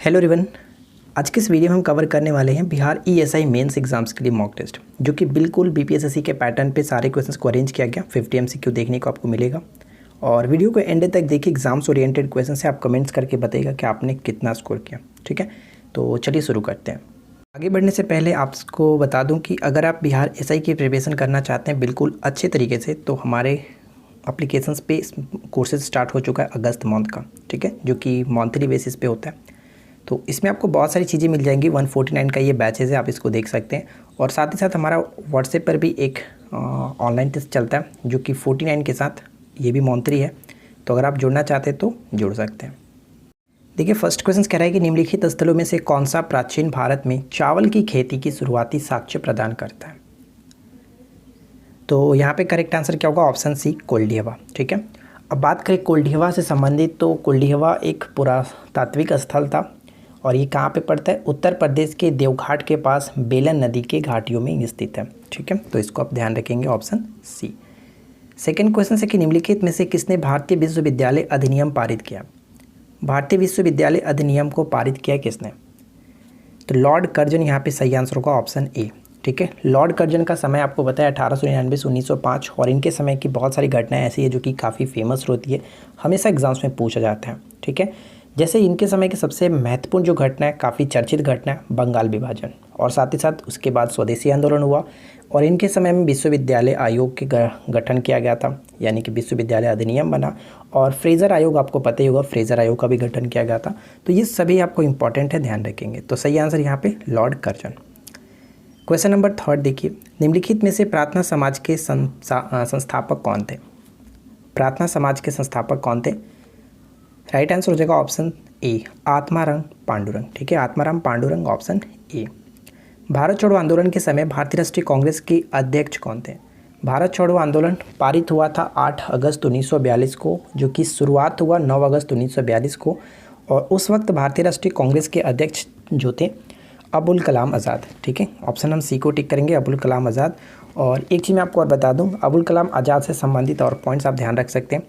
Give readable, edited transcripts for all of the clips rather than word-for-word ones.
Hello everyone. आज के इस वीडियो में हम कवर करने वाले हैं बिहार ईएसआई मेंस एग्जाम्स के लिए मॉक टेस्ट, जो कि बिल्कुल बीपीएसएससी के पैटर्न पे सारे क्वेश्चंस को अरेंज किया गया। 50 एमसीक्यू देखने को आपको मिलेगा और वीडियो को एंड तक देखिए। एग्जाम्स ओरिएंटेड क्वेश्चन से आप कमेंट्स करके बताइएगा कि आपने कितना स्कोर किया। ठीक है, तो चलिए शुरू करते हैं। आगे बढ़ने से पहले आपको बता दूँ कि अगर आप बिहार एसआई की प्रिपरेशन करना चाहते हैं बिल्कुल अच्छे तरीके से, तो हमारे एप्लीकेशंस पे कोर्सेज स्टार्ट हो चुका है अगस्त मंथ का। ठीक है, जो कि मंथली बेसिस पे होता है। तो इसमें आपको बहुत सारी चीज़ें मिल जाएंगी। 149 का ये बैचेज है, आप इसको देख सकते हैं। और साथ ही साथ हमारा व्हाट्सएप पर भी एक ऑनलाइन टेस्ट चलता है, जो कि 49 के साथ ये भी मंथली है। तो अगर आप जुड़ना चाहते हैं तो जुड़ सकते हैं। देखिए, फर्स्ट क्वेश्चन कह रहा है कि निम्नलिखित स्थलों में से कौन सा प्राचीन भारत में चावल की खेती की शुरुआती साक्ष्य प्रदान करता है। तो यहाँ पे करेक्ट आंसर क्या होगा? Option C, Koldihwa. ठीक है, अब बात करें कोल्डिहवा से संबंधित, तो कोल्डिहवा एक पुरातात्विक स्थल था और ये कहाँ पे पड़ता है? उत्तर प्रदेश के देवघाट के पास बेलन नदी के घाटियों में स्थित है। ठीक है, तो इसको आप ध्यान रखेंगे, ऑप्शन सी। सेकंड क्वेश्चन है कि निम्नलिखित में से किसने भारतीय विश्वविद्यालय अधिनियम पारित किया? भारतीय विश्वविद्यालय अधिनियम को पारित किया किसने? तो लॉर्ड कर्जन यहाँ पे सही आंसर होगा, ऑप्शन ए। ठीक है, लॉर्ड कर्जन का समय आपको बताया 1899 से 1905 और इनके समय की बहुत सारी घटनाएं ऐसी है जो कि काफ़ी फेमस होती है, हमेशा एग्जाम्स में पूछा जाता है। ठीक है, जैसे इनके समय की सबसे महत्वपूर्ण जो घटना है, काफ़ी चर्चित घटना है, बंगाल विभाजन, और साथ ही साथ उसके बाद स्वदेशी आंदोलन हुआ और इनके समय में विश्वविद्यालय आयोग के गठन किया गया था, यानी कि विश्वविद्यालय अधिनियम बना। और फ्रेजर आयोग आपको पता ही होगा, फ्रेजर आयोग का भी गठन किया गया था। तो ये सभी आपको इंपॉर्टेंट है, ध्यान रखेंगे। तो सही आंसर यहाँ पे लॉर्ड कर्जन। क्वेश्चन नंबर 3 देखिए, निम्नलिखित में से प्रार्थना समाज के संस्थापक कौन थे? प्रार्थना समाज के संस्थापक कौन थे? राइट आंसर हो जाएगा ऑप्शन ए, आत्माराम पांडुरंग। ठीक है, आत्माराम पांडुरंग, ऑप्शन ए। भारत छोड़ो आंदोलन के समय भारतीय राष्ट्रीय कांग्रेस के अध्यक्ष कौन थे? भारत छोड़ो आंदोलन पारित हुआ था 8 अगस्त 1942 को, जो कि शुरुआत हुआ 9 अगस्त 1942 को। और उस वक्त भारतीय राष्ट्रीय कांग्रेस के अध्यक्ष जो थे अबुल कलाम आज़ाद। ठीक है, ऑप्शन हम सी को टिक करेंगे, अबुल कलाम आज़ाद। और एक चीज़ मैं आपको और बता दूं, अबुल कलाम आज़ाद से संबंधित और पॉइंट्स आप ध्यान रख सकते हैं।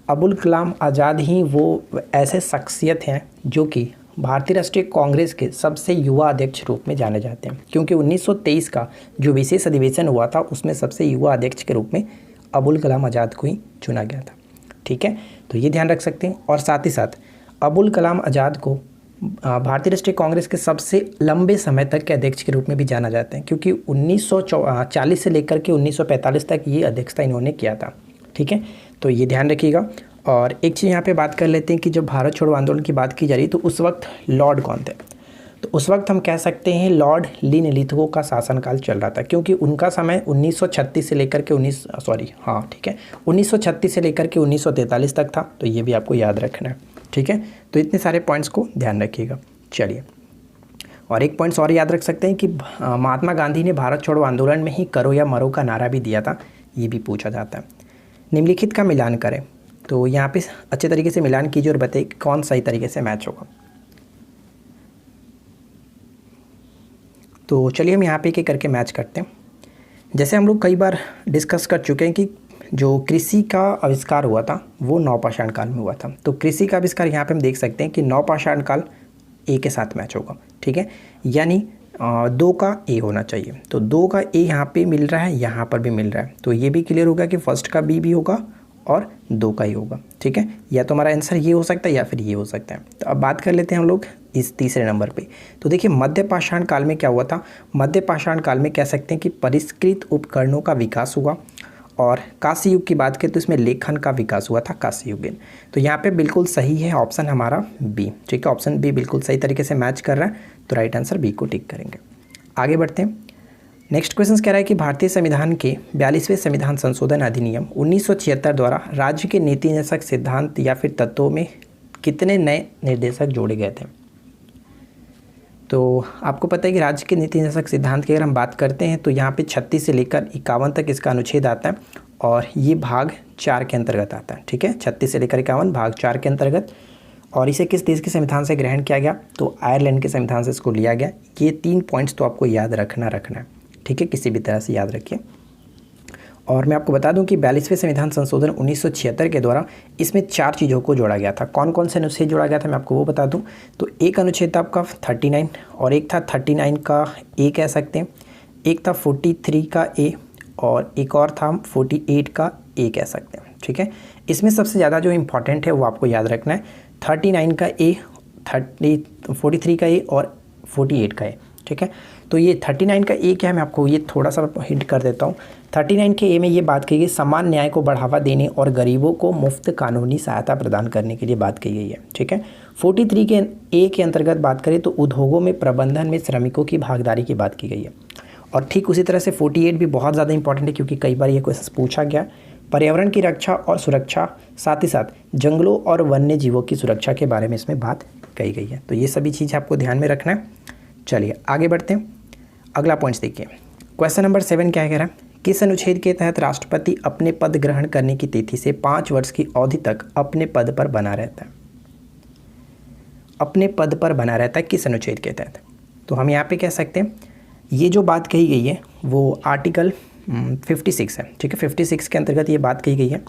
अबुल कलाम आज़ाद ही वो ऐसे शख्सियत हैं जो कि भारतीय राष्ट्रीय कांग्रेस के सबसे युवा अध्यक्ष रूप में जाने जाते हैं, क्योंकि 1923 का जो विशेष अधिवेशन हुआ था उसमें सबसे युवा अध्यक्ष के रूप में अबुल कलाम आज़ाद को ही चुना गया था। ठीक है, तो ये ध्यान रख सकते हैं। और साथ ही साथ अबुल कलाम आज़ाद को भारतीय राष्ट्रीय कांग्रेस के सबसे लंबे समय तक के अध्यक्ष के रूप में भी जाना जाता है, क्योंकि 1940 से लेकर के 1945 तक ये अध्यक्षता इन्होंने किया था। ठीक है, तो ये ध्यान रखिएगा। और एक चीज़ यहाँ पे बात कर लेते हैं कि जब भारत छोड़ो आंदोलन की बात की जा रही है तो उस वक्त लॉर्ड कौन थे? तो उस वक्त हम कह सकते हैं लॉर्ड लिनलिथगो का शासनकाल चल रहा था, क्योंकि उनका समय 1936 से लेकर के 1936 से लेकर के 1943 तक था। तो ये भी आपको याद रखना है। ठीक है, तो इतने सारे पॉइंट्स को ध्यान रखिएगा। चलिए, और एक पॉइंट्स और याद रख सकते हैं कि महात्मा गांधी ने भारत छोड़ो आंदोलन में ही करो या मरो का नारा भी दिया था, ये भी पूछा जाता है। निम्नलिखित का मिलान करें, तो यहाँ पे अच्छे तरीके से मिलान कीजिए और बताइए कौन सही तरीके से मैच होगा। तो चलिए हम यहाँ पे एक करके मैच करते हैं। जैसे हम लोग कई बार डिस्कस कर चुके हैं कि जो कृषि का आविष्कार हुआ था वो नवपाषाण काल में हुआ था। तो कृषि का आविष्कार यहाँ पे हम देख सकते हैं कि नवपाषाण काल ए के साथ मैच होगा। ठीक है, यानी 2 का ए होना चाहिए। तो 2 का ए यहाँ पे मिल रहा है, यहाँ पर भी मिल रहा है। तो ये भी क्लियर होगा कि फर्स्ट का बी भी होगा और 2 का ही होगा। ठीक है, या तो हमारा आंसर ये हो सकता है या फिर ये हो सकता है। तो अब बात कर लेते हैं हम लोग इस तीसरे नंबर पे। तो देखिए, मध्य पाषाण काल में क्या हुआ था? मध्य पाषाण काल में कह सकते हैं कि परिष्कृत उपकरणों का विकास हुआ। और कांस्य युग की बात करें तो इसमें लेखन का विकास हुआ था, कांस्य युगीन। तो यहाँ पे बिल्कुल सही है ऑप्शन हमारा बी। ठीक है, ऑप्शन बी बिल्कुल सही तरीके से मैच कर रहा है, तो राइट आंसर बी को टिक करेंगे। आगे बढ़ते हैं। नेक्स्ट क्वेश्चन कह रहा है कि भारतीय संविधान के 42वें संविधान संशोधन अधिनियम 1976 द्वारा राज्य के नीति निर्देशक सिद्धांत या फिर तत्वों में कितने नए निर्देशक जोड़े गए थे? तो आपको पता है कि राज्य के नीति निर्देशक सिद्धांत की अगर हम बात करते हैं तो यहाँ पे 36 से लेकर 51 तक इसका अनुच्छेद आता है और ये भाग 4 के अंतर्गत आता है। ठीक है, 36 से लेकर 51 भाग 4 के अंतर्गत। और इसे किस देश के संविधान से ग्रहण किया गया? तो आयरलैंड के संविधान से इसको लिया गया। ये 3 पॉइंट्स तो आपको याद रखना है। ठीक है, किसी भी तरह से याद रखिए। और मैं आपको बता दूं कि 42वें संविधान संशोधन 1976 के द्वारा इसमें 4 चीज़ों को जोड़ा गया था। कौन कौन से अनुच्छेद जोड़ा गया था मैं आपको वो बता दूं। तो एक अनुच्छेद था आपका 39 और एक था 39 का ए कह सकते हैं, एक था 43 का ए और एक और था 48 का ए कह सकते हैं। ठीक है, इसमें सबसे ज़्यादा जो इम्पॉर्टेंट है वो आपको याद रखना है 39 का ए, 43 का ए और 48 का ए। ठीक है, तो ये 39 का ए क्या है मैं आपको ये थोड़ा सा हिंट कर देता हूँ। 39 के ए में ये बात कही गई समान न्याय को बढ़ावा देने और गरीबों को मुफ्त कानूनी सहायता प्रदान करने के लिए बात कही गई है। ठीक है, 43 के ए के अंतर्गत बात करें तो उद्योगों में प्रबंधन में श्रमिकों की भागीदारी की बात की गई है। और ठीक उसी तरह से 48 भी बहुत ज़्यादा इंपॉर्टेंट है क्योंकि कई बार ये क्वेश्चन पूछा गया। पर्यावरण की रक्षा और सुरक्षा, साथ ही साथ जंगलों और वन्य जीवों की सुरक्षा के बारे में इसमें बात कही गई है। तो ये सभी चीज़ें आपको ध्यान में रखना है। चलिए आगे बढ़ते हैं, अगला पॉइंट्स देखिए। क्वेश्चन नंबर 7 क्या कह रहा है, किस अनुच्छेद के तहत राष्ट्रपति अपने पद ग्रहण करने की तिथि से 5 वर्ष की अवधि तक अपने पद पर बना रहता है। अपने पद पर बना रहता है किस अनुच्छेद के तहत। तो हम यहाँ पे कह सकते हैं ये जो बात कही गई है वो आर्टिकल 56 है। ठीक है, 56 के अंतर्गत ये बात कही गई है।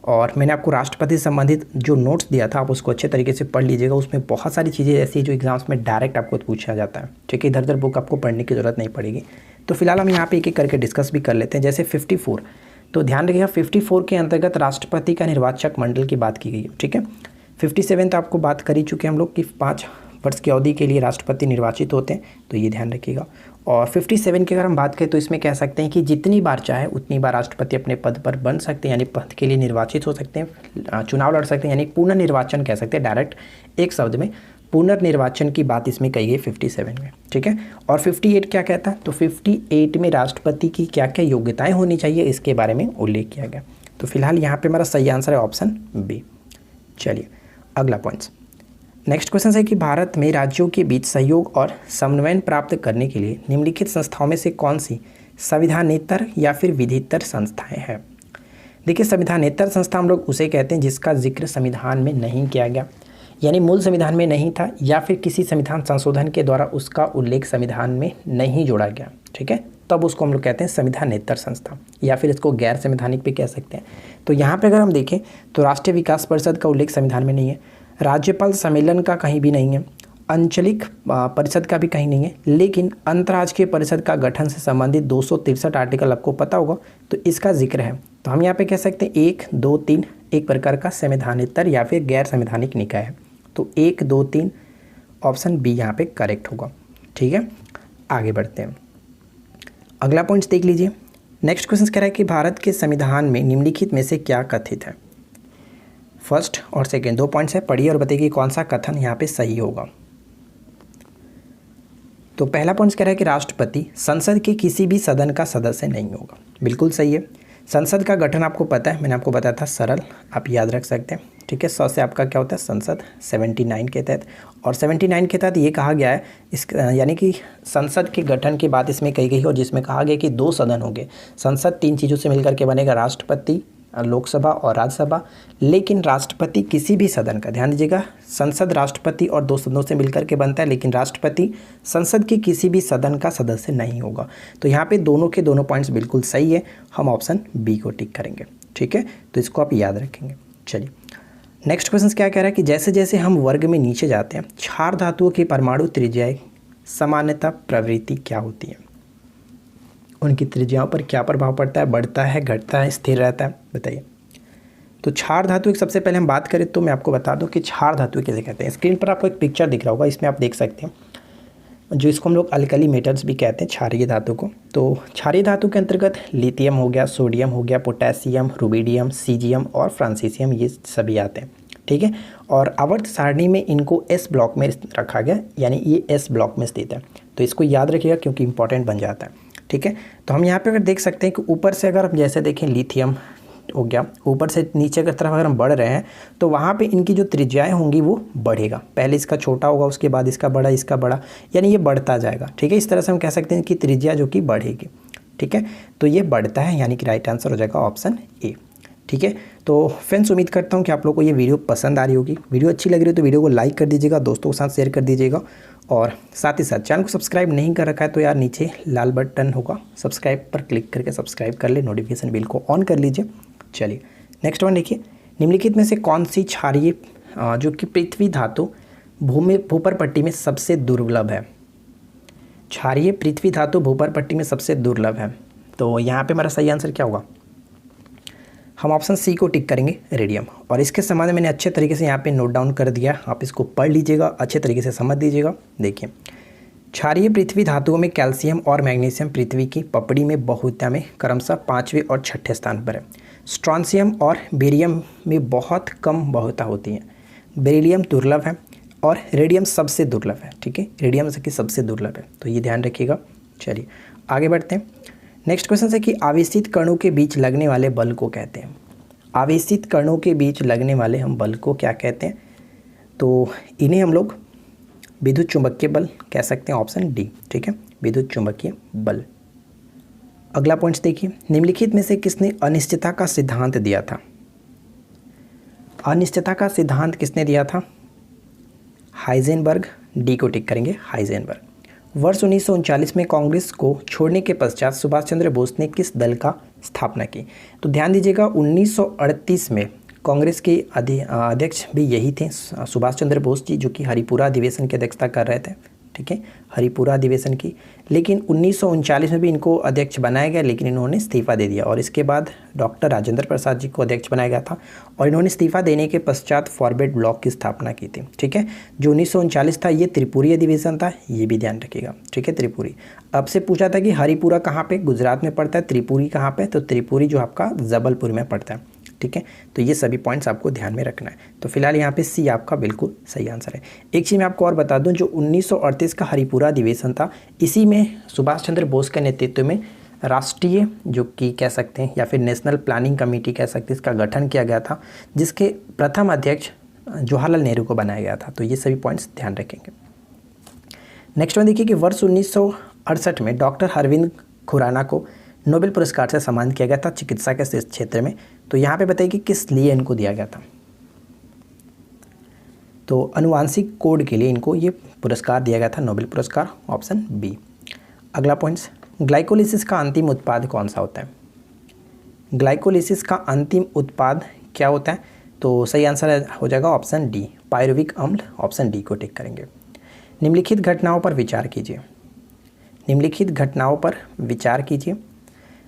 और मैंने आपको राष्ट्रपति से संबंधित जो नोट्स दिया था आप उसको अच्छे तरीके से पढ़ लीजिएगा। उसमें बहुत सारी चीज़ें ऐसी जो एग्जाम्स में डायरेक्ट आपको पूछा जाता है। ठीक है, इधर उधर बुक आपको पढ़ने की ज़रूरत नहीं पड़ेगी। तो फिलहाल हम यहाँ पे एक एक करके डिस्कस भी कर लेते हैं। जैसे 54, तो ध्यान रखिएगा 54 के अंतर्गत राष्ट्रपति का निर्वाचक मंडल की बात की गई है। ठीक है, 57 तो आपको बात कर ही चुके हैं हम लोग कि 5 वर्ष की अवधि के लिए राष्ट्रपति निर्वाचित होते हैं, तो ये ध्यान रखिएगा। और 57 की अगर हम बात करें तो इसमें कह सकते हैं कि जितनी बार चाहे उतनी बार राष्ट्रपति अपने पद पर बन सकते हैं, यानी पद के लिए निर्वाचित हो सकते हैं, चुनाव लड़ सकते हैं, यानी पुनर्निर्वाचन कह सकते हैं। डायरेक्ट एक शब्द में पुनर्निर्वाचन की बात इसमें कही गई 57 में। ठीक है, और 58 क्या कहता है, तो 58 में राष्ट्रपति की क्या क्या योग्यताएँ होनी चाहिए इसके बारे में उल्लेख किया गया। तो फिलहाल यहाँ पर हमारा सही आंसर है ऑप्शन बी। चलिए अगला पॉइंट्स, नेक्स्ट क्वेश्चन है कि भारत में राज्यों के बीच सहयोग और समन्वय प्राप्त करने के लिए निम्नलिखित संस्थाओं में से कौन सी संविधानेतर या फिर विधितर संस्थाएं हैं। देखिए, संविधानेतर संस्था हम लोग उसे कहते हैं जिसका जिक्र संविधान में नहीं किया गया, यानी मूल संविधान में नहीं था या फिर किसी संविधान संशोधन के द्वारा उसका उल्लेख संविधान में नहीं जोड़ा गया। ठीक है, तब उसको हम लोग कहते हैं संविधानेतर संस्था, या फिर इसको गैर संवैधानिक भी कह सकते हैं। तो यहाँ पर अगर हम देखें तो राष्ट्रीय विकास परिषद का उल्लेख संविधान में नहीं है, राज्यपाल सम्मेलन का कहीं भी नहीं है, आंचलिक परिषद का भी कहीं नहीं है, लेकिन अंतर्राज्यीय परिषद का गठन से संबंधित 263 आर्टिकल आपको पता होगा तो इसका जिक्र है। तो हम यहाँ पे कह सकते हैं 1, 2, 3 एक प्रकार का संवैधानेतर या फिर गैर संवैधानिक निकाय है। तो 1, 2, 3 ऑप्शन बी यहाँ पे करेक्ट होगा। ठीक है, आगे बढ़ते हैं, अगला पॉइंट्स देख लीजिए। नेक्स्ट क्वेश्चन कह रहा है कि भारत के संविधान में निम्नलिखित में से क्या कथित है। फर्स्ट और सेकेंड 2 पॉइंट्स है, पढ़िए और बताइए कौन सा कथन यहाँ पे सही होगा। तो पहला पॉइंट कह रहा है कि राष्ट्रपति संसद के किसी भी सदन का सदस्य नहीं होगा। बिल्कुल सही है। संसद का गठन आपको पता है, मैंने आपको बताया था, सरल, आप याद रख सकते हैं। ठीक है, 100 से आपका क्या होता है संसद 79 के तहत, और 79 के तहत ये कहा गया है इस यानी कि संसद के गठन की बात इसमें कही गई और जिसमें कहा गया कि 2 सदन होंगे। संसद 3 चीज़ों से मिलकर के बनेगा, राष्ट्रपति, लोकसभा और राज्यसभा। लेकिन राष्ट्रपति किसी भी सदन का, ध्यान दीजिएगा, संसद राष्ट्रपति और 2 सदनों से मिलकर के बनता है, लेकिन राष्ट्रपति संसद के किसी भी सदन का सदस्य नहीं होगा। तो यहाँ पे दोनों के दोनों पॉइंट्स बिल्कुल सही है, हम ऑप्शन बी को टिक करेंगे। ठीक है, तो इसको आप याद रखेंगे। चलिए नेक्स्ट क्वेश्चन क्या कह रहा है कि जैसे जैसे हम वर्ग में नीचे जाते हैं क्षार धातुओं की परमाणु त्रिज्याएं सामान्यतः प्रवृत्ति क्या होती है, उनकी त्रिज्याओं पर क्या प्रभाव पड़ता है, बढ़ता है, घटता है, स्थिर रहता है, बताइए। तो क्षार धातु की सबसे पहले हम बात करें तो मैं आपको बता दूं कि क्षार धातु किसे कहते हैं। स्क्रीन पर आपको एक पिक्चर दिख रहा होगा, इसमें आप देख सकते हैं, जो इसको हम लोग अल्कली मेटल्स भी कहते हैं, क्षारीय धातु को। तो क्षारीय धातु के अंतर्गत लिथियम हो गया, सोडियम हो गया, पोटेशियम, रुबिडियम, सीजियम और फ्रांसीसियम, ये सभी आते हैं। ठीक है, और आवर्त सारणी में इनको एस ब्लॉक में रखा गया, यानी ये एस ब्लॉक में स्थित है। तो इसको याद रखिएगा क्योंकि इंपॉर्टेंट बन जाता है। ठीक है, तो हम यहाँ पे अगर देख सकते हैं कि ऊपर से अगर हम जैसे देखें लिथियम हो गया, ऊपर से नीचे की तरफ अगर हम बढ़ रहे हैं तो वहाँ पे इनकी जो त्रिज्याएं होंगी वो बढ़ेगा। पहले इसका छोटा होगा, उसके बाद इसका बड़ा, इसका बड़ा, यानी ये बढ़ता जाएगा। ठीक है, इस तरह से हम कह सकते हैं कि त्रिज्या जो कि बढ़ेगी। ठीक है, तो ये बढ़ता है, यानी कि राइट आंसर हो जाएगा ऑप्शन ए। ठीक है। तो फ्रेंड्स उम्मीद करता हूँ कि आप लोग को ये वीडियो पसंद आ रही होगी। वीडियो अच्छी लग रही है तो वीडियो को लाइक कर दीजिएगा, दोस्तों के साथ शेयर कर दीजिएगा, और साथ ही साथ चैनल को सब्सक्राइब नहीं कर रखा है तो यार नीचे लाल बटन होगा, सब्सक्राइब पर क्लिक करके सब्सक्राइब कर ले, नोटिफिकेशन बिल को ऑन कर लीजिए। चलिए नेक्स्ट वन देखिए, निम्नलिखित में से कौन सी क्षारीय जो कि पृथ्वी धातु भूपर पट्टी में सबसे दुर्लभ है। क्षारीय पृथ्वी धातु भूपर पट्टी में सबसे दुर्लभ है, तो यहाँ पे हमारा सही आंसर क्या होगा? हम ऑप्शन सी को टिक करेंगे, रेडियम। और इसके संबंध में मैंने अच्छे तरीके से यहाँ पे नोट डाउन कर दिया, आप इसको पढ़ लीजिएगा, अच्छे तरीके से समझ लीजिएगा। देखिए, क्षारीय पृथ्वी धातुओं में कैल्शियम और मैग्नीशियम पृथ्वी की पपड़ी में बहुता में क्रमशः 5वें और 6ठे स्थान पर है। स्ट्रॉन्शियम और बेरियम में बहुत कम बहुता होती है। बेरिलियम दुर्लभ है और रेडियम सबसे दुर्लभ है, ठीक है, रेडियम की सबसे दुर्लभ है, तो ये ध्यान रखिएगा। चलिए आगे बढ़ते हैं। नेक्स्ट क्वेश्चन है कि आवेशित कणों के बीच लगने वाले बल को कहते हैं। आवेशित कणों के बीच लगने वाले हम बल को क्या कहते हैं? तो इन्हें हम लोग विद्युत चुंबकीय बल कह सकते हैं, ऑप्शन डी, ठीक है, विद्युत चुंबकीय बल। अगला पॉइंट देखिए, निम्नलिखित में से किसने अनिश्चितता का सिद्धांत दिया था? अनिश्चितता का सिद्धांत किसने दिया था? हाइजेनबर्ग, डी को टिक करेंगे, हाइजेनबर्ग। वर्ष 1939 में कांग्रेस को छोड़ने के पश्चात सुभाष चंद्र बोस ने किस दल का स्थापना की? तो ध्यान दीजिएगा, 1938 में कांग्रेस के अध्यक्ष भी यही थे, सुभाष चंद्र बोस जी, जो कि हरिपुरा अधिवेशन की अध्यक्षता कर रहे थे, ठीक है, हरिपुरा अधिवेशन की। लेकिन 1939 में भी इनको अध्यक्ष बनाया गया, लेकिन इन्होंने इस्तीफा दे दिया, और इसके बाद डॉक्टर राजेंद्र प्रसाद जी को अध्यक्ष बनाया गया था, और इन्होंने इस्तीफा देने के पश्चात फॉरवर्ड ब्लॉक की स्थापना की थी, ठीक है। जो 1939 था ये त्रिपुरी अधिवेशन था, ये भी ध्यान रखिएगा, ठीक है, त्रिपुरी। अब से पूछा था कि हरिपुरा कहाँ पे, गुजरात में पड़ता है, त्रिपुरी कहाँ पे, तो त्रिपुरी जो आपका जबलपुर में पड़ता है, ठीक है। तो ये सभी पॉइंट्स आपको ध्यान में रखना है। तो फिलहाल यहाँ पे सी आपका बिल्कुल सही आंसर है। एक चीज़ मैं आपको और बता दूं, जो 1938 का हरिपुरा अधिवेशन था, इसी में सुभाष चंद्र बोस के नेतृत्व में राष्ट्रीय, जो कि कह सकते हैं, या फिर नेशनल प्लानिंग कमेटी कह सकते हैं, इसका गठन किया गया था, जिसके प्रथम अध्यक्ष जवाहरलाल नेहरू को बनाया गया था। तो ये सभी पॉइंट्स ध्यान रखेंगे। नेक्स्ट वन देखिए कि वर्ष 1968 में डॉक्टर अरविंद खुराना को नोबेल पुरस्कार से सम्मानित किया गया था चिकित्सा के क्षेत्र में। तो यहाँ पे बताइए कि किस लिए इनको दिया गया था? तो अनुवांशिक कोड के लिए इनको ये पुरस्कार दिया गया था, नोबेल पुरस्कार, ऑप्शन बी। अगला पॉइंट्स, ग्लाइकोलिसिस का अंतिम उत्पाद कौन सा होता है? ग्लाइकोलिसिस का अंतिम उत्पाद क्या होता है? तो सही आंसर हो जाएगा ऑप्शन डी, पायरुविक अम्ल, ऑप्शन डी को टिक करेंगे। निम्नलिखित घटनाओं पर विचार कीजिए। निम्नलिखित घटनाओं पर विचार कीजिए।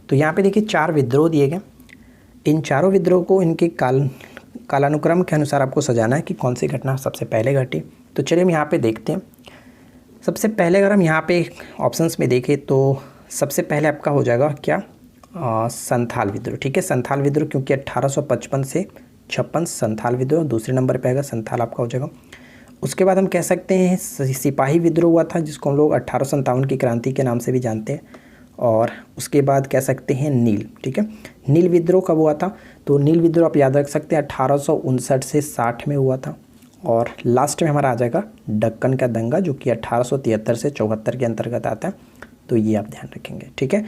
तो यहाँ पे देखिए 4 विद्रोह दिए गए, इन चारों विद्रोह को इनके कालानुक्रम के अनुसार आपको सजाना है कि कौन सी घटना सबसे पहले घटी। तो चलिए हम यहाँ पे देखते हैं। सबसे पहले अगर हम यहाँ पे ऑप्शंस में देखें तो सबसे पहले आपका हो जाएगा क्या? संथाल विद्रोह, ठीक है, संथाल विद्रोह, क्योंकि 1855 से 56 संथाल विद्रोह दूसरे नंबर पे आएगा, संथाल आपका हो जाएगा। उसके बाद हम कह सकते हैं सिपाही विद्रोह हुआ था, जिसको हम लोग 1857 की क्रांति के नाम से भी जानते हैं। और उसके बाद कह सकते हैं नील, ठीक है, नील विद्रोह कब हुआ था? तो नील विद्रोह आप याद रख सकते हैं 1859 से 60 में हुआ था। और लास्ट में हमारा आ जाएगा दक्कन का दंगा, जो कि 1873 से 74 के अंतर्गत आता है। तो ये आप ध्यान रखेंगे, ठीक है।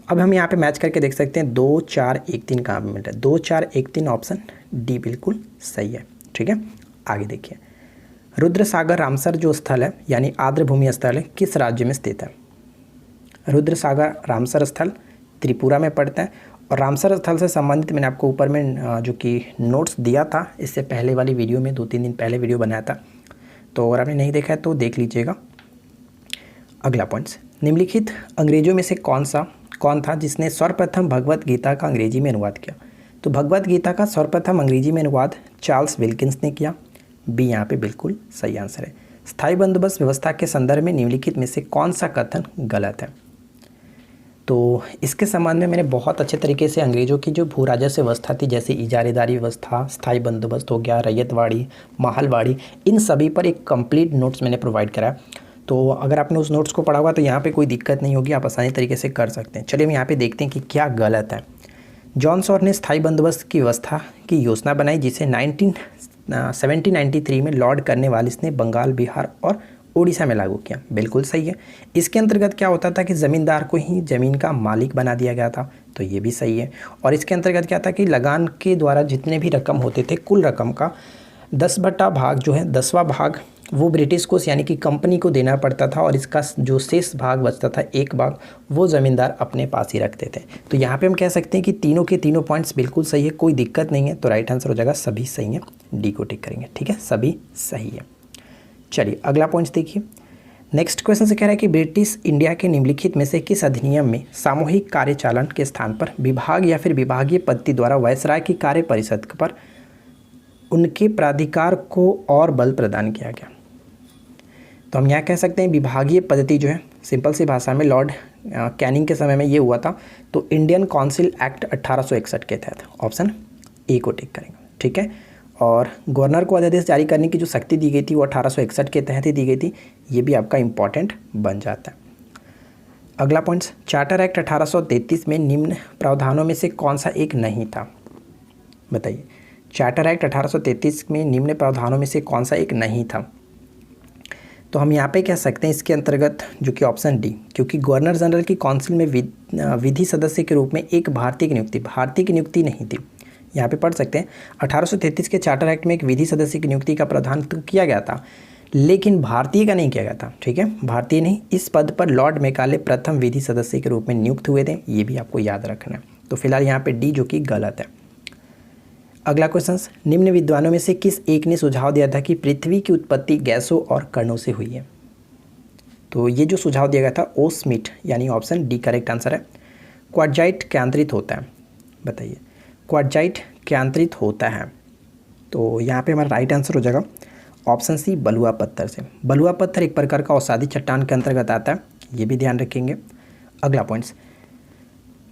अब हम यहाँ पे मैच करके देख सकते हैं 2, 4, 1, 3 कहाँ पर मिल रहा है? 2, 4, 1, 3 ऑप्शन डी बिल्कुल सही है, ठीक है। आगे देखिए, रुद्रसागर रामसर जो स्थल है, यानी आर्द्र भूमि स्थल है, किस राज्य में स्थित है? रुद्रसागर रामसर स्थल त्रिपुरा में पड़ता है। और रामसर स्थल से संबंधित मैंने आपको ऊपर में जो कि नोट्स दिया था, इससे पहले वाली वीडियो में 2-3 दिन पहले वीडियो बनाया था, तो अगर आपने नहीं देखा है तो देख लीजिएगा। अगला पॉइंट्स, निम्नलिखित अंग्रेजों में से कौन था जिसने सर्वप्रथम भगवत गीता का अंग्रेजी में अनुवाद किया? तो भगवत गीता का सर्वप्रथम अंग्रेजी में अनुवाद चार्ल्स विल्किंस ने किया, बी यहाँ पे बिल्कुल सही आंसर है। स्थायी बंदोबस्त व्यवस्था के संदर्भ में निम्नलिखित में से कौन सा कथन गलत है? तो इसके संबंध में मैंने बहुत अच्छे तरीके से अंग्रेज़ों की जो भू राजस्व व्यवस्था थी, जैसे इजारेदारी व्यवस्था, स्थायी बंदोबस्त हो गया, रैयतवाड़ी, महलवाड़ी, इन सभी पर एक कंप्लीट नोट्स मैंने प्रोवाइड करा। तो अगर आपने उस नोट्स को पढ़ा हुआ तो यहाँ पे कोई दिक्कत नहीं होगी, आप आसानी तरीके से कर सकते हैं। चलिए हम यहाँ पे देखते हैं कि क्या गलत है। जॉन सॉर ने स्थायी बंदोबस्त की व्यवस्था की योजना बनाई, जिसे 1793 में लॉर्ड कॉर्नवालिस ने बंगाल, बिहार और उड़ीसा में लागू किया, बिल्कुल सही है। इसके अंतर्गत क्या होता था कि ज़मींदार को ही ज़मीन का मालिक बना दिया गया था, तो ये भी सही है। और इसके अंतर्गत क्या था कि लगान के द्वारा जितने भी रकम होते थे, कुल रकम का 10 भाग जो है 10वां भाग वो ब्रिटिश को यानी कि कंपनी को देना पड़ता था, और इसका जो शेष भाग बचता था 1 भाग वो ज़मींदार अपने पास ही रखते थे। तो यहाँ पे हम कह सकते हैं कि तीनों के तीनों पॉइंट्स बिल्कुल सही है, कोई दिक्कत नहीं है। तो राइट आंसर हो जाएगा सभी सही है, डी को टिक करेंगे। ठीक है, सभी सही है। चलिए अगला पॉइंट देखिए। नेक्स्ट क्वेश्चन से कह रहा है कि ब्रिटिश इंडिया के निम्नलिखित में से किस अधिनियम में सामूहिक कार्यचालन के स्थान पर विभाग या फिर विभागीय पद्धति द्वारा वायसराय की कार्य परिषद पर उनके प्राधिकार को और बल प्रदान किया गया। तो हम यहाँ कह सकते हैं विभागीय पद्धति जो है सिंपल सी भाषा में लॉर्ड कैनिंग के समय में ये हुआ था, तो इंडियन काउंसिल एक्ट 1861 के तहत ऑप्शन ए को टिक करेंगे। ठीक है, और गवर्नर को अध्यादेश जारी करने की जो शक्ति दी गई थी वो 1861 के तहत ही दी गई थी, ये भी आपका इंपॉर्टेंट बन जाता है। अगला पॉइंट, चार्टर एक्ट 1833 में निम्न प्रावधानों में से कौन सा एक नहीं था, बताइए। चार्टर एक्ट 1833 में निम्न प्रावधानों में से कौन सा एक नहीं था। तो हम यहाँ पे कह सकते हैं इसके अंतर्गत जो कि ऑप्शन डी, क्योंकि गवर्नर जनरल की काउंसिल में विधि सदस्य के रूप में एक भारतीय की नियुक्ति नहीं थी। यहाँ पे पढ़ सकते हैं 1833 के चार्टर एक्ट में एक विधि सदस्य की नियुक्ति का प्रावधान तो किया गया था, लेकिन भारतीय का नहीं किया गया था। ठीक है, भारतीय नहीं, इस पद पर लॉर्ड मेकाले प्रथम विधि सदस्य के रूप में नियुक्त हुए थे, ये भी आपको याद रखना है। तो फिलहाल यहाँ पे डी जो कि गलत है। अगला क्वेश्चन, निम्न विद्वानों में से किस एक ने सुझाव दिया था कि पृथ्वी की उत्पत्ति गैसों और कणों से हुई है। तो ये जो सुझाव दिया गया था ओ स्मिथ, यानी ऑप्शन डी करेक्ट आंसर है। क्वार्जाइट क्यांत्रित होता है, बताइए। क्वार्जाइट क्यांत्रित होता है, तो यहाँ पे हमारा राइट आंसर हो जाएगा ऑप्शन सी बलुआ पत्थर से। बलुआ पत्थर एक प्रकार का औषधि चट्टान के अंतर्गत आता है, ये भी ध्यान रखेंगे। अगला पॉइंट्स,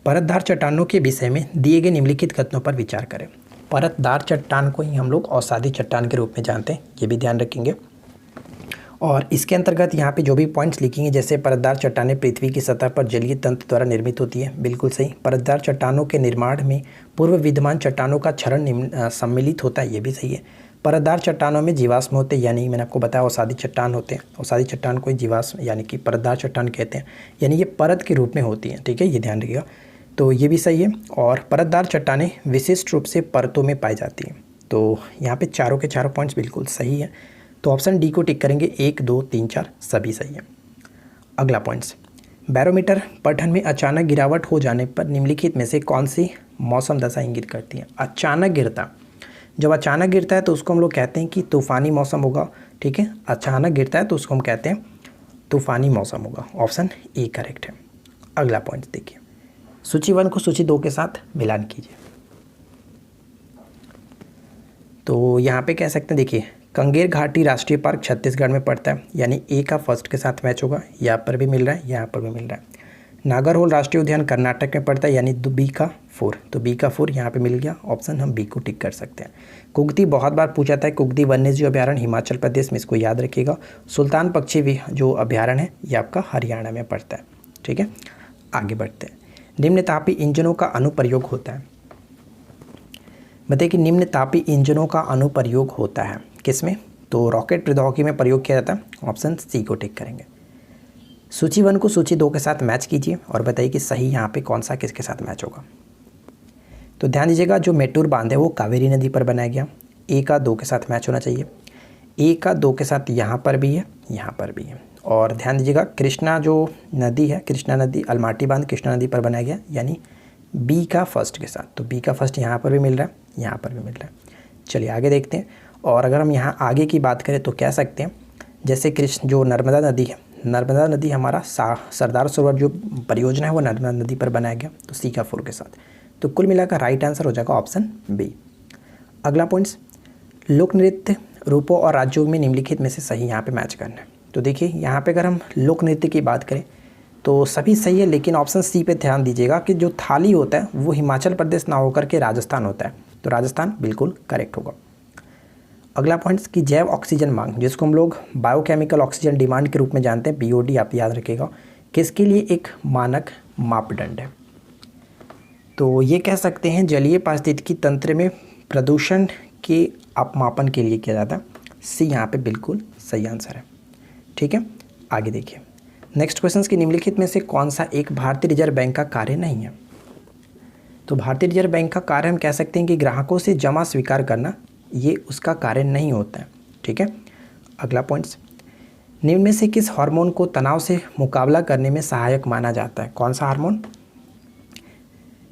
परतदार चट्टानों के विषय में दिए गए निम्नलिखित कथनों पर विचार करें। परतदार चट्टान को ही हम लोग औषधि चट्टान के रूप में जानते हैं, ये भी ध्यान रखेंगे। और इसके अंतर्गत यहाँ पे जो भी पॉइंट्स लिखेंगे, जैसे परतदार चट्टानें पृथ्वी की सतह पर जलीय तंत्र द्वारा निर्मित होती है, बिल्कुल सही। परतदार चट्टानों के निर्माण में पूर्व विद्यमान चट्टानों का क्षरण सम्मिलित होता है, ये भी सही है। परतदार चट्टानों में जीवाश्म होते हैं, यानी मैंने आपको बताया औषधि चट्टान होते हैं। औषधि चट्टान को जीवाश्म यानी कि परतदार चट्टान कहते हैं, यानी ये परत के रूप में होती हैं। ठीक है, ये ध्यान रखिएगा, तो ये भी सही है। और परतदार चट्टानें विशिष्ट रूप से परतों में पाई जाती हैं, तो यहाँ पे चारों के चारों पॉइंट्स बिल्कुल सही है। तो ऑप्शन डी को टिक करेंगे, 1, 2, 3, 4 सभी सही है। अगला पॉइंट्स, बैरोमीटर पठन में अचानक गिरावट हो जाने पर निम्नलिखित में से कौन सी मौसम दशा इंगित करती है। अचानक गिरता, जब अचानक गिरता है तो उसको हम लोग कहते हैं कि तूफ़ानी मौसम होगा। ठीक है, अचानक गिरता है तो उसको हम कहते हैं तूफ़ानी मौसम होगा, ऑप्शन ए करेक्ट है। अगला पॉइंट देखिए, सूची 1 को सूची 2 के साथ मिलान कीजिए। तो यहाँ पे कह सकते हैं, देखिए कंगेर घाटी राष्ट्रीय पार्क छत्तीसगढ़ में पड़ता है, यानी ए का फर्स्ट के साथ मैच होगा, यहाँ पर भी मिल रहा है, यहाँ पर भी मिल रहा है। नागरहोल राष्ट्रीय उद्यान कर्नाटक में पड़ता है, यानी बी का 4, तो बी का 4 यहाँ पे मिल गया, ऑप्शन हम बी को टिक कर सकते हैं। कुगती बहुत बार पूछा था, कुगती वन्यजीव अभ्यारण्य हिमाचल प्रदेश में, इसको याद रखिएगा। सुल्तान पक्षी जो अभ्यारण्य है ये आपका हरियाणा में पड़ता है। ठीक है, आगे बढ़ते हैं। निम्न तापी इंजनों का अनुप्रयोग होता है, बताइए कि निम्न तापी इंजनों का अनुप्रयोग होता है किसमें, तो रॉकेट प्रौद्योगिकी में प्रयोग किया जाता है, ऑप्शन सी को टिक करेंगे। सूची 1 को सूची 2 के साथ मैच कीजिए और बताइए कि सही यहाँ पे कौन सा किसके साथ मैच होगा। तो ध्यान दीजिएगा, जो मेटूर बांध है वो कावेरी नदी पर बनाया गया, ए का 2 के साथ मैच होना चाहिए। ए का 2 के साथ यहाँ पर भी है, यहाँ पर भी है। और ध्यान दीजिएगा, कृष्णा जो नदी है, कृष्णा नदी अलमाटी बांध कृष्णा नदी पर बनाया गया, यानी बी का फर्स्ट के साथ, तो बी का फर्स्ट यहाँ पर भी मिल रहा है, यहाँ पर भी मिल रहा है। चलिए आगे देखते हैं। और अगर हम यहाँ आगे की बात करें तो कह सकते हैं, जैसे कृष्ण जो नर्मदा नदी है, नर्मदा नदी हमारा सरदार सरोवर जो परियोजना है वो नर्मदा नदी पर बनाया गया, तो सी का 4 के साथ। तो कुल मिलाकर राइट आंसर हो जाएगा ऑप्शन बी। अगला पॉइंट्स, लोक नृत्य रूपों और राज्यों में निम्नलिखित में से सही यहाँ पे मैच करना है। तो देखिए यहाँ पे अगर हम लोक नृत्य की बात करें तो सभी सही है, लेकिन ऑप्शन सी पे ध्यान दीजिएगा कि जो थाली होता है वो हिमाचल प्रदेश ना होकर के राजस्थान होता है, तो राजस्थान बिल्कुल करेक्ट होगा। अगला पॉइंट्स की जैव ऑक्सीजन मांग, जिसको हम लोग बायोकेमिकल ऑक्सीजन डिमांड के रूप में जानते हैं, बीओडी आप याद रखिएगा, किसके लिए एक मानक मापदंड है। तो ये कह सकते हैं जलीय पारिस्थितिकी तंत्र में प्रदूषण के अपमापन के लिए किया जाता है, सी यहाँ पे बिल्कुल सही आंसर है। ठीक है, आगे देखिए नेक्स्ट क्वेश्चन की निम्नलिखित में से कौन सा एक भारतीय रिजर्व बैंक का कार्य नहीं है। तो भारतीय रिजर्व बैंक का कार्य हम कह सकते हैं कि ग्राहकों से जमा स्वीकार करना, ये उसका कार्य नहीं होता है। ठीक है, अगला पॉइंट्स, निम्न में से किस हार्मोन को तनाव से मुकाबला करने में सहायक माना जाता है। कौन सा हार्मोन?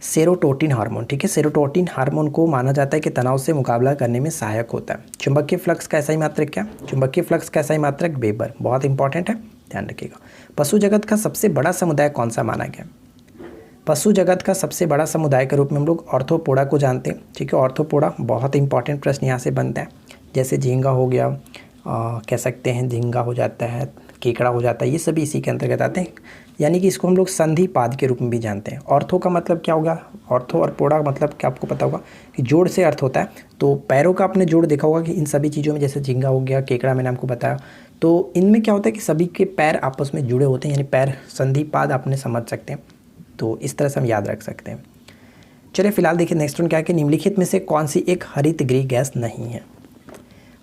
Serotonin hormone. ठीक है, सेरोटोनिन हार्मोन को माना जाता है कि तनाव से मुकाबला करने में सहायक होता है। चुंबकीय फ्लक्स का SI मात्रक क्या? चुंबकीय फ्लक्स का SI मात्रक वेबर, बहुत इंपॉर्टेंट है, ध्यान रखिएगा। पशु जगत का सबसे बड़ा समुदाय कौन सा माना गया? पशु जगत का सबसे बड़ा समुदाय के रूप में हम लोग ऑर्थोपोडा को जानते हैं। ठीक है, ऑर्थोपोडा बहुत इंपॉर्टेंट प्रश्न यहाँ से बनता है, जैसे झींगा हो गया, कह सकते हैं झींगा हो जाता है, केकड़ा हो जाता है, ये सभी इसी के अंतर्गत आते हैं। यानी कि इसको हम लोग संधिपाद के रूप में भी जानते हैं। ऑर्थो का मतलब क्या होगा? ऑर्थो और पोडा का मतलब क्या आपको पता होगा कि जोड़ से अर्थ होता है। तो पैरों का आपने जोड़ देखा होगा कि इन सभी चीज़ों में, जैसे झींगा हो गया, केकड़ा मैंने आपको बताया, तो इनमें क्या होता है कि सभी के पैर आपस में जुड़े होते हैं, यानी पैर संधिपाद आपने समझ सकते हैं। तो इस तरह से हम याद रख सकते हैं। चलिए फिलहाल देखिए नेक्स्ट वन क्या है कि निम्नलिखित में से कौन सी एक हरित गृह गैस नहीं है।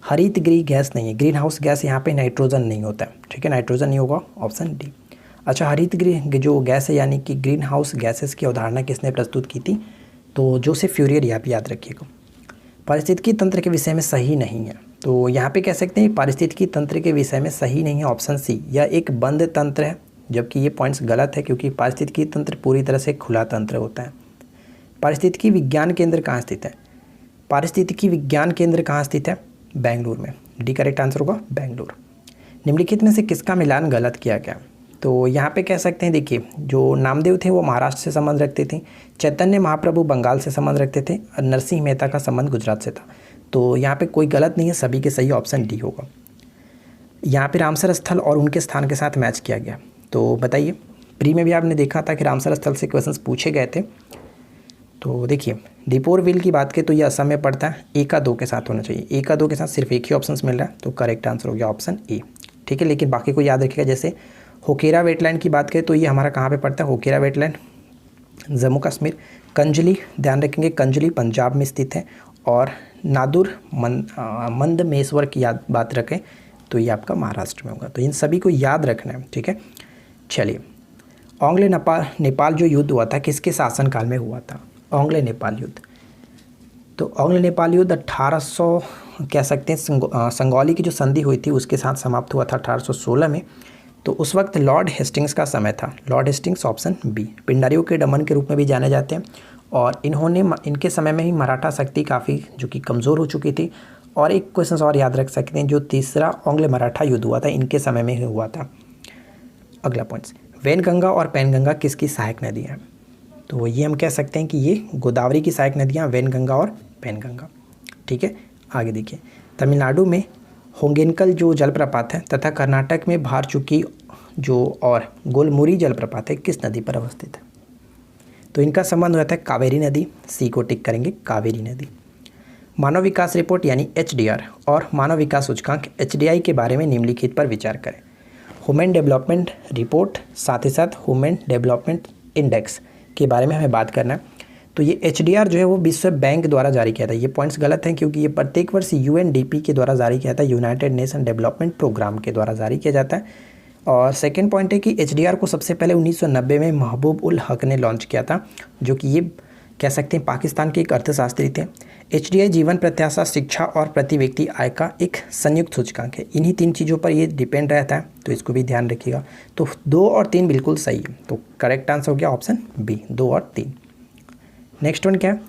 हरित गृह गैस नहीं है, ग्रीन हाउस गैस यहाँ पे नाइट्रोजन नहीं होता है। ठीक है, नाइट्रोजन नहीं होगा, ऑप्शन डी। अच्छा, हरित गृह जो गैस है यानी कि ग्रीन हाउस गैसेस की अवधारणा किसने प्रस्तुत की थी? तो जोसेफ फ्यूरियर, यहाँ पे याद रखिएगा। पारिस्थितिकी तंत्र के विषय में सही नहीं है, तो यहाँ पे कह सकते हैं पारिस्थितिकी तंत्र के विषय में सही नहीं है, ऑप्शन सी। यह एक बंद तंत्र है, जबकि ये पॉइंट्स गलत है क्योंकि पारिस्थितिकी तंत्र पूरी तरह से खुला तंत्र होता है। पारिस्थितिकी विज्ञान केंद्र कहाँ स्थित है? पारिस्थितिकी विज्ञान केंद्र कहाँ स्थित है? बेंगलुरु में। डी करेक्ट आंसर होगा बेंगलुरु। निम्नलिखित में से किसका मिलान गलत किया गया? तो यहाँ पे कह सकते हैं, देखिए जो नामदेव थे वो महाराष्ट्र से संबंध रखते थे, चैतन्य महाप्रभु बंगाल से संबंध रखते थे, और नरसिंह मेहता का संबंध गुजरात से था। तो यहाँ पे कोई गलत नहीं है, सभी के सही, ऑप्शन डी होगा। यहाँ पे रामसर स्थल और उनके स्थान के साथ मैच किया गया। तो बताइए, प्री में भी आपने देखा था कि रामसर स्थल से क्वेश्चंस पूछे गए थे। तो देखिए दीपोर विल की बात करें तो ये असम में पड़ता है, 1 का 2 के साथ होना चाहिए। 1 का 2 के साथ सिर्फ एक ही ऑप्शन मिल रहा है, तो करेक्ट आंसर हो गया ऑप्शन ए। ठीक है, लेकिन बाकी को याद रखिएगा। जैसे होकेरा वेटलैंड की बात करें तो ये हमारा कहाँ पे पड़ता है? होकेरा वेटलैंड जम्मू कश्मीर। कंजली, ध्यान रखेंगे, कंजली पंजाब में स्थित है। और नादुर मंदमेश्वर की बात रखें तो ये आपका महाराष्ट्र में होगा। तो इन सभी को याद रखना है। ठीक है, चलिए ऑंग्ले नेपाल जो युद्ध हुआ था किसके शासनकाल में हुआ था? ऑंग्ले नेपाल युद्ध। तो ऑंग्ले नेपाल युद्ध 1800 कह सकते हैं संगौली की जो संधि हुई थी उसके साथ समाप्त हुआ था 1816 में। तो उस वक्त लॉर्ड हेस्टिंग्स का समय था। Lord Hastings, option B. पिंडारियों के दमन के रूप में भी जाने जाते हैं, और इनके समय में ही मराठा शक्ति काफ़ी जो कि कमज़ोर हो चुकी थी। और एक क्वेश्चन और याद रख सकते हैं, जो तीसरा ऑंग्ले मराठा युद्ध हुआ था इनके समय में ही हुआ था। अगला पॉइंट्स, वैनगंगा और पैनगंगा किसकी सहायक नदी है? तो ये हम कह सकते हैं कि ये गोदावरी की सहायक नदियाँ वैनगंगा और पैनगंगा। ठीक है, आगे देखिए, तमिलनाडु में होगेनकल जो जलप्रपात है तथा कर्नाटक में भारचुकी जो और गोलमुरी जलप्रपात है किस नदी पर अवस्थित है? तो इनका संबंध हो जाता है कावेरी नदी, सी को टिक करेंगे, कावेरी नदी। मानव विकास रिपोर्ट यानी HDR और मानव विकास सूचकांक HDI के बारे में निम्नलिखित पर विचार करें। ह्यूमन डेवलपमेंट रिपोर्ट, साथ ही साथ ह्यूमन डेवलपमेंट इंडेक्स के बारे में हमें बात करना है। तो ये HDR जो है वो विश्व बैंक द्वारा जारी किया था। ये पॉइंट्स गलत हैं क्योंकि ये प्रत्येक वर्ष UNDP के द्वारा जारी किया था, यूनाइटेड नेशन डेवलपमेंट प्रोग्राम के द्वारा जारी किया जाता है। और सेकंड पॉइंट है कि HDR को सबसे पहले 1990 में महबूब उल हक ने लॉन्च किया था, जो कि ये कह सकते हैं पाकिस्तान के एक अर्थशास्त्री थे। HDI जीवन प्रत्याशा, शिक्षा और प्रति व्यक्ति आय का एक संयुक्त सूचकांक है। इन्हीं 3 चीज़ों पर ये डिपेंड रहता है, तो इसको भी ध्यान रखिएगा। तो 2 और 3 बिल्कुल सही है, तो करेक्ट आंसर हो गया ऑप्शन बी, 2 और 3। नेक्स्ट वन क्या है?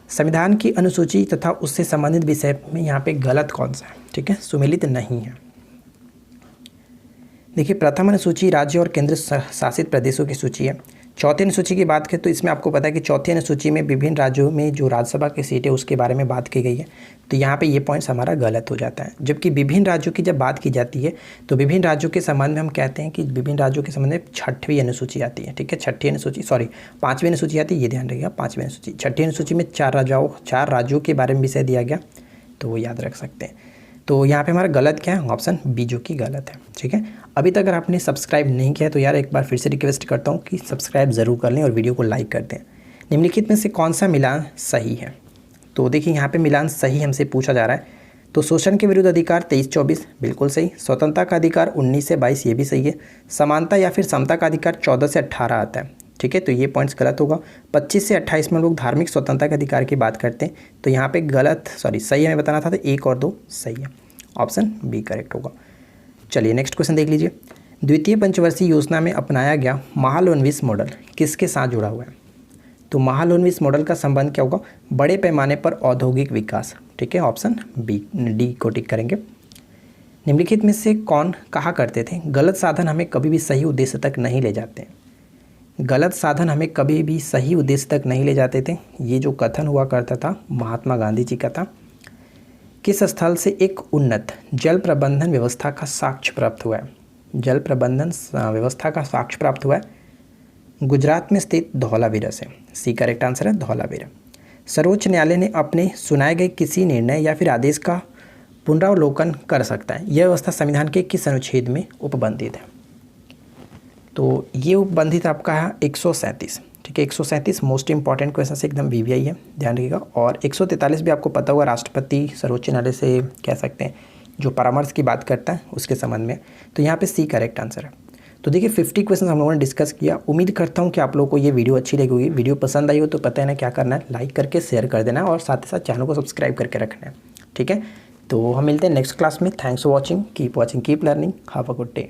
संविधान की अनुसूची तथा उससे संबंधित विषय में यहाँ पे गलत कौन सा है? ठीक है, सुमेलित नहीं है। देखिए, प्रथम अनुसूची राज्य और केंद्र शासित प्रदेशों की सूची है। चौथी अनुसूची की बात करें तो इसमें आपको पता है कि चौथी अनुसूची में विभिन्न राज्यों में जो राज्यसभा की सीट है उसके बारे में बात की गई है। तो यहाँ पे ये पॉइंट्स हमारा गलत हो जाता है। जबकि विभिन्न राज्यों की जब बात की जाती है तो विभिन्न राज्यों के संबंध में हम कहते हैं कि विभिन्न राज्यों के संबंध में 6वीं अनुसूची आती है। ठीक है, 5वीं अनुसूची आती है, ये ध्यान रखिएगा, 5वीं अनुसूची। 6ठी अनुसूची में 4 राज्यों के बारे में विषय दिया गया, तो वो याद रख सकते हैं। तो यहाँ पे हमारा गलत क्या है? ऑप्शन बी जो कि गलत है। ठीक है, अभी तक अगर आपने सब्सक्राइब नहीं किया तो यार एक बार फिर से रिक्वेस्ट करता हूँ कि सब्सक्राइब ज़रूर कर लें और वीडियो को लाइक कर दें। निम्नलिखित में से कौन सा मिलान सही है? तो देखिए यहाँ पे मिलान सही हमसे पूछा जा रहा है। तो शोषण के विरुद्ध अधिकार 23-24 बिल्कुल सही। स्वतंत्रता का अधिकार 19 से 22 ये भी सही है। समानता या फिर समता का अधिकार 14 से 18 आता है, ठीक है, तो ये पॉइंट्स गलत होगा। 25 से 28 में लोग धार्मिक स्वतंत्रता के अधिकार की बात करते हैं, तो यहाँ पे सही हमें बताना था, तो 1 और 2 सही है, ऑप्शन बी करेक्ट होगा। चलिए नेक्स्ट क्वेश्चन देख लीजिए। द्वितीय पंचवर्षीय योजना में अपनाया गया महालनोबिस मॉडल किसके साथ जुड़ा हुआ है? तो महालनोबिस मॉडल का संबंध क्या होगा? बड़े पैमाने पर औद्योगिक विकास, ठीक है, ऑप्शन डी को टिक करेंगे। निम्नलिखित में से कौन कहा करते थे गलत साधन हमें कभी भी सही उद्देश्य तक नहीं ले जाते? गलत साधन हमें कभी भी सही उद्देश्य तक नहीं ले जाते थे, ये जो कथन हुआ करता था महात्मा गांधी जी का था। किस स्थल से एक उन्नत जल प्रबंधन व्यवस्था का साक्ष्य प्राप्त हुआ है? जल प्रबंधन व्यवस्था का साक्ष्य प्राप्त हुआ है गुजरात में स्थित धौलावीरा से। सी करेक्ट आंसर है धौलावीरा। सर्वोच्च न्यायालय ने अपने सुनाए गए किसी निर्णय या फिर आदेश का पुनरावलोकन कर सकता है, यह व्यवस्था संविधान के किस अनुच्छेद में उपबंधित है? तो ये उपबंधित आपका है 137, ठीक है, 137 मोस्ट इंपॉर्टेंट क्वेश्चन से एकदम वीवीआई है, ध्यान रखिएगा। और 143 भी आपको पता होगा, राष्ट्रपति सर्वोच्च न्यायालय से कह सकते हैं जो परामर्श की बात करता है उसके संबंध में, तो यहाँ पे सी करेक्ट आंसर है। तो देखिए 50 क्वेश्चन हम लोगों ने डिस्कस किया। उम्मीद करता हूँ कि आप लोगों को ये वीडियो अच्छी लगी होगी। वीडियो पसंद आई हो तो पता है ना क्या करना है, लाइक करके शेयर कर देना है और साथ ही साथ चैनल को सब्सक्राइब करके रखना है, ठीक है। तो हम मिलते हैं नेक्स्ट क्लास में। Thanks for watching, keep learning, have a good day.